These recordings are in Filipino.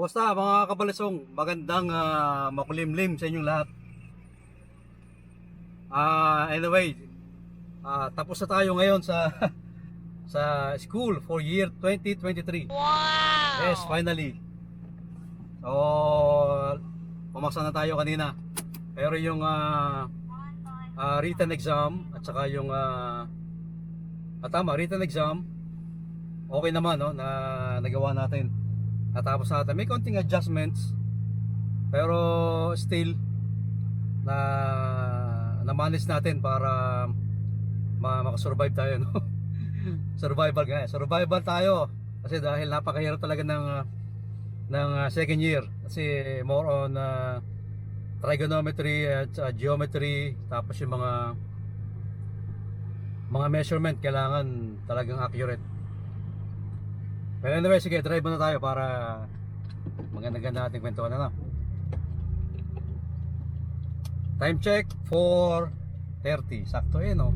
Kumusta mga kabalisong? Magandang makulimlim sa inyong lahat. Anyway, tapos na tayo ngayon sa sa school for year 2023. Wow! Yes, finally. So, pumasa na tayo kanina. Pero yung written exam at saka yung written exam okay naman, no, na nagawa natin. Natapos natin. May konting adjustments pero still na-manage natin para makasurvive tayo, no? Survival tayo kasi dahil napakahirap talaga ng second year kasi more on trigonometry at geometry, tapos yung mga measurement kailangan talagang accurate. Pero anyway, sige, drive muna tayo para maganda-ganda ating kwentuhan na. Time check 4:30. Sakto no?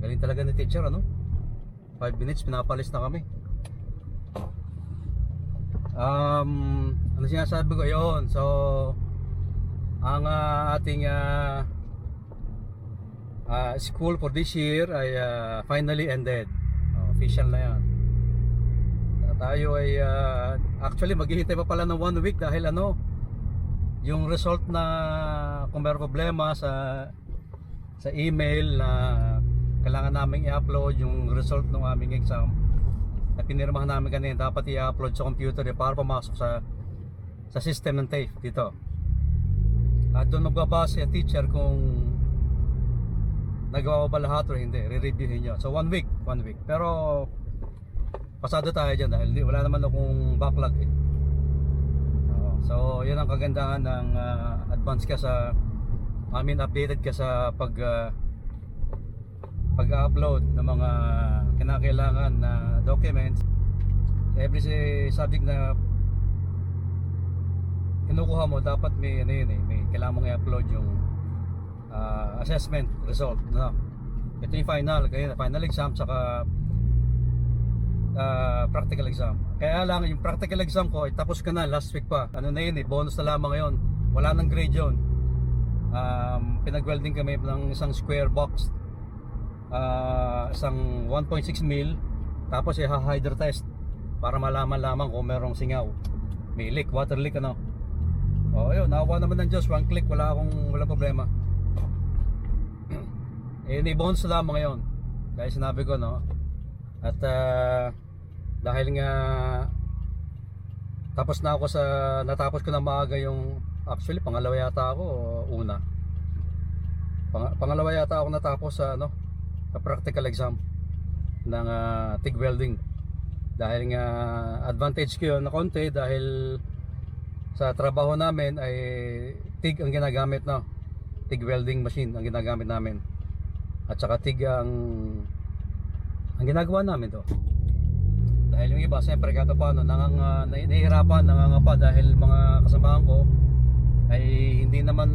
Galing talaga ni teacher, ano? 5 minutes, pinapalis na kami. Ano sinasabi ko? Yun. So, ang ating school for this year ay finally ended. Official na yan. Tayo ay actually maghihintay pa pala ng 1 week dahil yung result na kung mayroong problema sa email na kailangan naming i-upload yung result ng aming exam na pinirmahan namin kanina, dapat i-upload sa computer para pumasok sa system ng TAFE dito. At doon magbabase ang teacher kung nagawa ba lahat o hindi, re-reviewin nyo. So 1 week. Pero pasado tayo dyan dahil wala naman akong backlog eh. So yun ang kagandahan ng advance ka updated ka sa pag-upload ng mga kinakailangan na documents. Every subject na kinukuha mo dapat may may kailangan mong i-upload yung assessment result, no? Ito yung final exam saka practical exam. Kaya lang yung practical exam ko ay tapos ka na last week pa. Bonus na lamang ngayon. Wala nang grade yun. Pinag-welding kami ng isang square box, isang 1.6 mil, tapos i-hydro test para malaman lamang kung merong singaw, may leak, water leak, yun, nakakuha naman ng Diyos, 1 click, walang problema. Bonus na lamang ngayon dahil sinabi ko, no? At dahil nga natapos ko na maaga yung, actually pangalawa yata ako o una, pangalawa yata ako natapos sa practical exam ng TIG welding. Dahil nga advantage ko yun na konti dahil sa trabaho namin ay TIG ang ginagamit, no? TIG welding machine ang ginagamit namin. At saka TIG ang ginagawa namin to. Dahil yung iba siyempre kahit paano nahihirapan, nangangapa dahil mga kasamahan ko ay hindi naman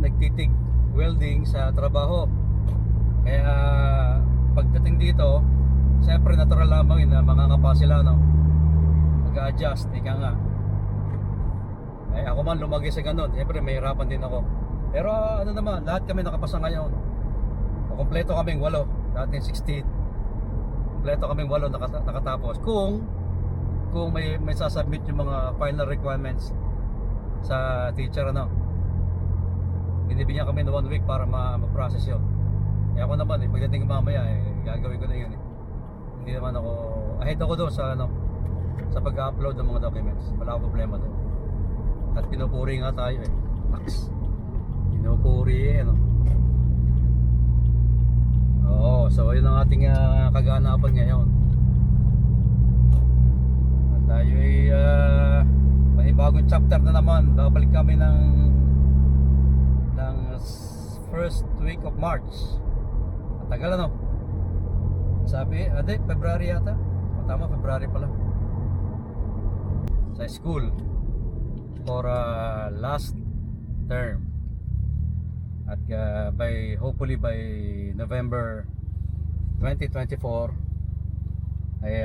nagtitig welding sa trabaho. Kaya pagdating dito siyempre natural lamang yun na mangangapa sila, no? Mag-adjust, ika nga. Ako man lumagi sa ganun, siyempre may hirapan din ako. Pero naman, lahat kami nakapasa ngayon. Kompleto kaming 8, dati 16. Kompleto kaming 8 nakatapos. Kung may sasubmit yung mga final requirements sa teacher, binibigyan kami ng 1 week para ma-process yun. Ako naman pagdating mamaya gagawin ko na yun Hindi naman ako ahead ako doon sa pag-upload ng mga documents. Wala akong problema doon. At pinupuri nga tayo Tax. Pinupuri so yun ang ating kaganapan ngayon. At tayo ay bagong chapter na naman. Babalik kami ng first week of March. Ang tagal, sabi, February yata. Tama, February pala. Sa school for last term. At hopefully by November 2024 ay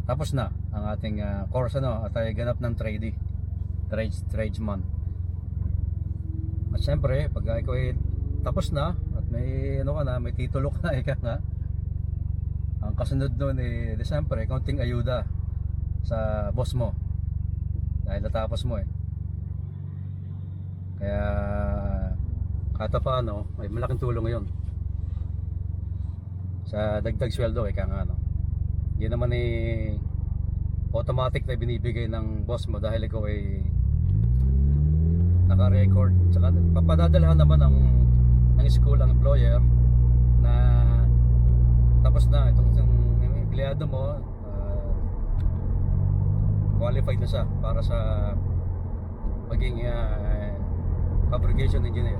tapos na ang ating course at tayo ganap ng tradesman. At syempre pag ikaw ay tapos na at may may titulo ka na, ika nga, ang kasunod nun siyempre kaunting ayuda sa boss mo dahil natapos mo kaya kahit paano may malaking tulong ngayon sa dagdag sweldo, ika nga yun naman automatic na binibigay ng boss mo dahil ikaw ay naka-record. Saka papadadalahan naman ng school ang employer na tapos na itong empleyado mo, qualified na siya para sa maging fabrication engineer.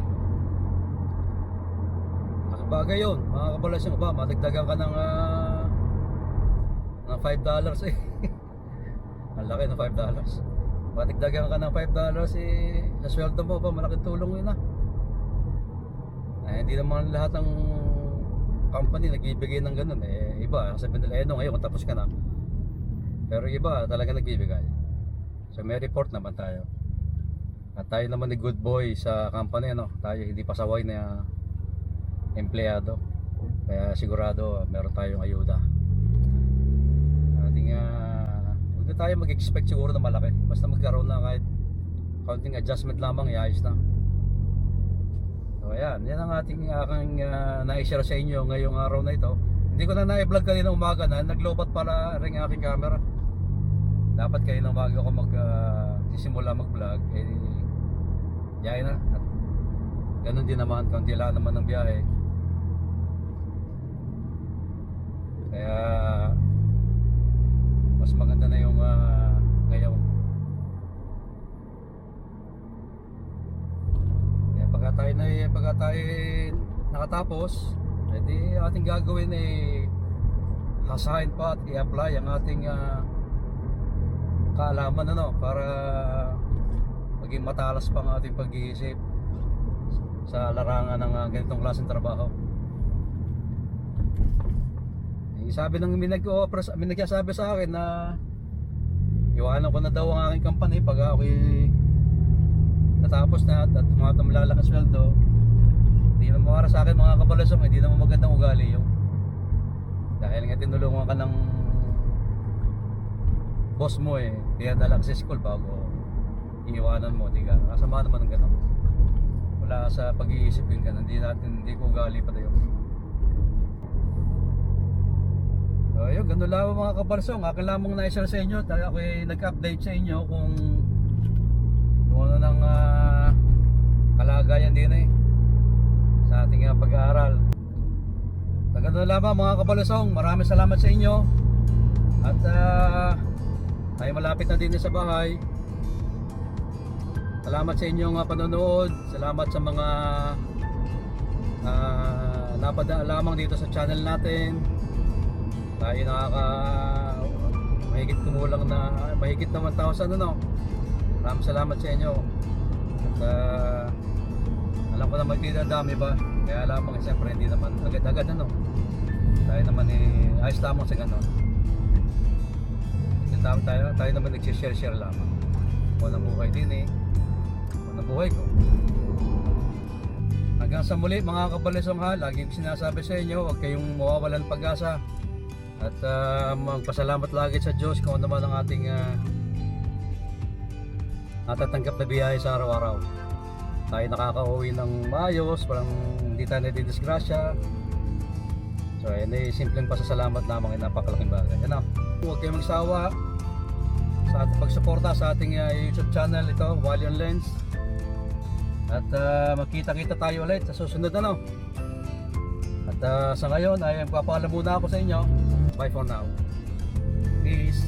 Nakabagay yun mga kabalasyon ba, madagdagan ka ng $5 ang laki ng $5. Madagdagan ka ng $5 sa sweldo mo ba, malaking tulong yun hindi naman lahat ng company nagbibigay ng ganun iba, sabihin nila ngayon tapos ka na, pero iba talaga nagbibigay. So may report naman tayo at tayo naman ni good boy sa company tayo hindi pasaway na empleyado, kaya sigurado meron tayong ayuda. Huwag na tayo mag-expect siguro na malaki, basta magkaroon na kahit counting adjustment lamang, iayos na. So ayan, yan ang aking na-share sa inyo ngayong araw na ito. Hindi ko na na-vlog kanina umaga na naglobat pala rin ang aking camera. Dapat kanina umaga ako sisimula mag-vlog biyahe na at ganun din naman, kaunti lang naman ng biyahe, kaya mas maganda na yung ngayon. Kaya pagka tayo nakatapos, edi ating gagawin hasahin pa at i-apply ang ating kaalaman para maging matalas pa ang ating pag-iisip sa larangan ng ganitong klaseng trabaho. Sabi ng minagsasabi sa akin na iwanan ko na daw ang aking company pag ako'y natapos na at tumatamlalak ang sweldo. Hindi naman para sa akin mga kabalasong, hindi naman magandang ugali yung dahil nga tinulungan ka ng boss mo kaya dala ka sa school bago iiwanan mo, di ka kasama naman ng ganun. Wala sa pag-iisip yung ganun, hindi ko ugali pati yun. So yun, ganun lang mga kabalasong, akin lamang na-share sa inyo. Tayo ako nag-update sa inyo kung ano ng kalagayan din sa ating pag-aaral. So ganun lamang mga kabalasong, maraming salamat sa inyo. At tayo malapit na din sa bahay. Salamat sa inyong panonood. Salamat sa mga napadaan lamang dito sa channel natin. Tayo mahigit kumulang na mahigit na 1,000 Maraming salamat sa inyo. At alam ko naman hindi na dami ba, kaya lamang siyempre hindi naman agad-agad tayo naman ayos lamang sa ganon. Tayo naman nagsishare lamang kung anong buhay din kung anong buhay ko. Hanggang sa muli mga kabalasong lagi ko sinasabi sa inyo, huwag kayong mawawalan pag-asa. At magpasalamat lagi sa Diyos kung ano naman ang ating natatanggap na biyahe sa araw-araw. Tayo nakaka-uwi ng maayos, walang hindi tayo nadidisgrasya. So yan simpleng pasasalamat lamang, napakalaking bagay. Huwag kayong magsawa sa ating pagsuporta sa ating YouTube channel ito, Wally on Lens. At magkita-kita tayo ulit sa susunod At sa ngayon ay magpapaalam muna ako sa inyo. Bye for now. Peace.